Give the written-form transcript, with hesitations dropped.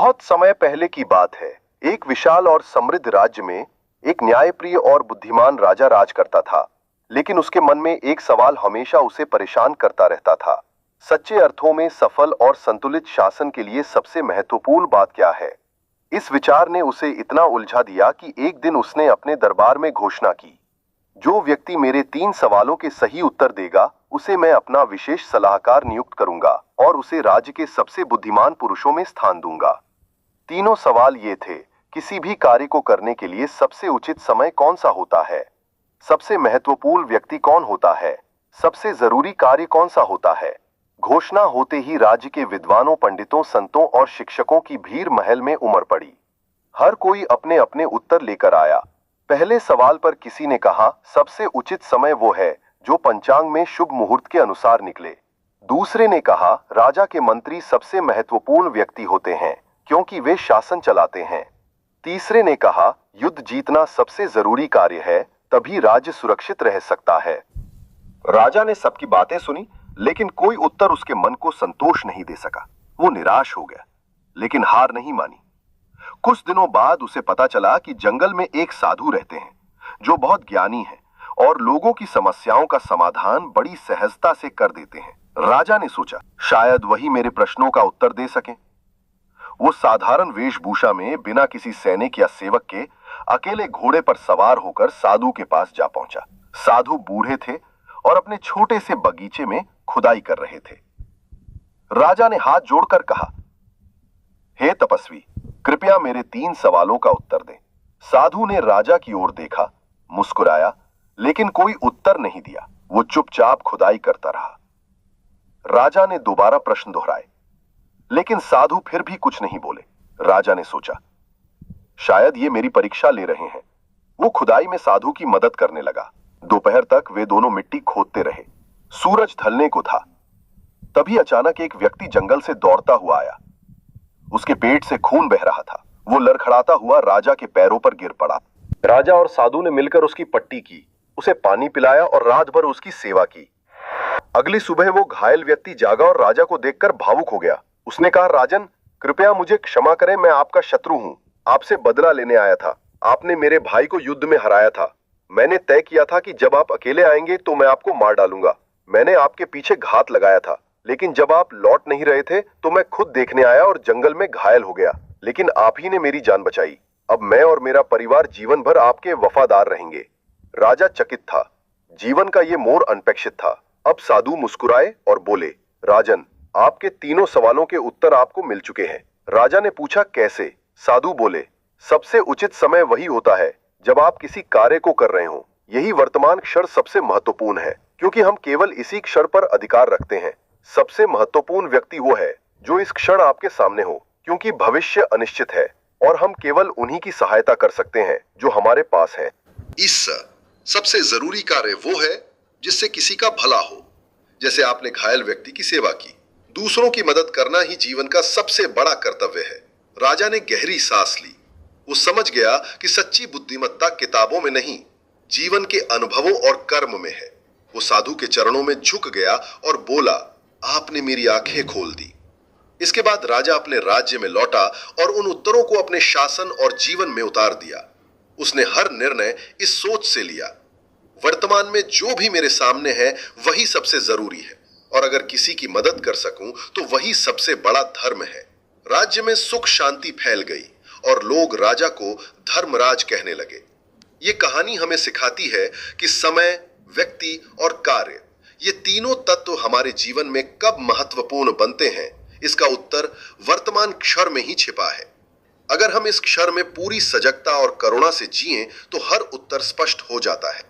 बहुत समय पहले की बात है। एक विशाल और समृद्ध राज्य में एक न्यायप्रिय और बुद्धिमान राजा राज करता था। लेकिन उसके मन में एक सवाल हमेशा उसे परेशान करता रहता था। सच्चे अर्थों में सफल और संतुलित शासन के लिए सबसे महत्वपूर्ण बात क्या है? इस विचार ने उसे इतना उलझा दिया कि एक दिन उसने अपने दरबार में घोषणा की, जो व्यक्ति मेरे 3 सवालों के सही उत्तर देगा, उसे मैं अपना विशेष सलाहकार नियुक्त करूंगा और उसे राज्य के सबसे बुद्धिमान पुरुषों में स्थान दूंगा। तीनों सवाल ये थे: किसी भी कार्य को करने के लिए सबसे उचित समय कौन सा होता है? सबसे महत्वपूर्ण व्यक्ति कौन होता है? सबसे जरूरी कार्य कौन सा होता है? घोषणा होते ही राज्य के विद्वानों, पंडितों, संतों और शिक्षकों की भीड़ महल में उमड़ पड़ी। हर कोई अपने अपने उत्तर लेकर आया। पहले सवाल पर किसी ने कहा, सबसे उचित समय वो है जो पंचांग में शुभ मुहूर्त के अनुसार निकले। दूसरे ने कहा, राजा के मंत्री सबसे महत्वपूर्ण व्यक्ति होते हैं क्योंकि वे शासन चलाते हैं। तीसरे ने कहा, युद्ध जीतना सबसे जरूरी कार्य है, तभी राज्य सुरक्षित रह सकता है। राजा ने सबकी बातें सुनी, लेकिन कोई उत्तर उसके मन को संतोष नहीं दे सका। वो निराश हो गया, लेकिन हार नहीं मानी। कुछ दिनों बाद उसे पता चला कि जंगल में एक साधु रहते हैं जो बहुत ज्ञानी हैं और लोगों की समस्याओं का समाधान बड़ी सहजता से कर देते हैं। राजा ने सोचा, शायद वही मेरे प्रश्नों का उत्तर दे सकें। वो साधारण वेशभूषा में, बिना किसी सैनिक या सेवक के, अकेले घोड़े पर सवार होकर साधु के पास जा पहुंचा। साधु बूढ़े थे और अपने छोटे से बगीचे में खुदाई कर रहे थे। राजा ने हाथ जोड़कर कहा, हे तपस्वी, कृपया मेरे 3 सवालों का उत्तर दें। साधु ने राजा की ओर देखा, मुस्कुराया, लेकिन कोई उत्तर नहीं दिया। वो चुपचाप खुदाई करता रहा। राजा ने दोबारा प्रश्न दोहराए, लेकिन साधु फिर भी कुछ नहीं बोले। राजा ने सोचा, शायद ये मेरी परीक्षा ले रहे हैं। वो खुदाई में साधु की मदद करने लगा। दोपहर तक वे दोनों मिट्टी खोदते रहे। सूरज ढलने को था। तभी अचानक एक व्यक्ति जंगल से दौड़ता हुआ आया। उसके पेट से खून बह रहा था। वो लड़खड़ाता हुआ राजा के पैरों पर गिर पड़ा। राजा और साधु ने मिलकर उसकी पट्टी की, उसे पानी पिलाया और रात भर उसकी सेवा की। अगली सुबह वो घायल व्यक्ति जागा और राजा को देखकर भावुक हो गया। उसने कहा, राजन, कृपया मुझे क्षमा करें, मैं आपका शत्रु हूं। आपसे बदला लेने आया था। आपने मेरे भाई को युद्ध में हराया था। मैंने तय किया था कि जब आप अकेले आएंगे तो मैं आपको मार डालूंगा। मैंने आपके पीछे घात लगाया था, लेकिन जब आप लौट नहीं रहे थे तो मैं खुद देखने आया और जंगल में घायल हो गया। लेकिन आप ही ने मेरी जान बचाई। अब मैं और मेरा परिवार जीवन भर आपके वफादार रहेंगे। राजा चकित था। जीवन का ये मोड़ अनपेक्षित था। अब साधु मुस्कुराए और बोले, राजन, आपके 3 सवालों के उत्तर आपको मिल चुके हैं। राजा ने पूछा, कैसे? साधु बोले, सबसे उचित समय वही होता है जब आप किसी कार्य को कर रहे हो। यही वर्तमान क्षण सबसे महत्वपूर्ण है, क्योंकि हम केवल इसी क्षण पर अधिकार रखते हैं। सबसे महत्वपूर्ण व्यक्ति वो है जो इस क्षण आपके सामने हो, क्योंकि भविष्य अनिश्चित है और हम केवल उन्हीं की सहायता कर सकते हैं जो हमारे पास है। इस सबसे जरूरी कार्य वो है जिससे किसी का भला हो। जैसे आपने घायल व्यक्ति की सेवा की। दूसरों की मदद करना ही जीवन का सबसे बड़ा कर्तव्य है। राजा ने गहरी सांस ली। वो समझ गया कि सच्ची बुद्धिमत्ता किताबों में नहीं, जीवन के अनुभवों और कर्म में है। वो साधु के चरणों में झुक गया और बोला, आपने मेरी आंखें खोल दी। इसके बाद राजा अपने राज्य में लौटा और उन उत्तरों को अपने शासन और जीवन में उतार दिया। उसने हर निर्णय इस सोच से लिया, वर्तमान में जो भी मेरे सामने है वही सबसे जरूरी है, और अगर किसी की मदद कर सकूं तो वही सबसे बड़ा धर्म है। राज्य में सुख शांति फैल गई और लोग राजा को धर्मराज कहने लगे। ये कहानी हमें सिखाती है कि समय, व्यक्ति और कार्य, ये तीनों तत्व हमारे जीवन में कब महत्वपूर्ण बनते हैं, इसका उत्तर वर्तमान क्षण में ही छिपा है। अगर हम इस क्षण में पूरी सजगता और करुणा से जिएं तो हर उत्तर स्पष्ट हो जाता है।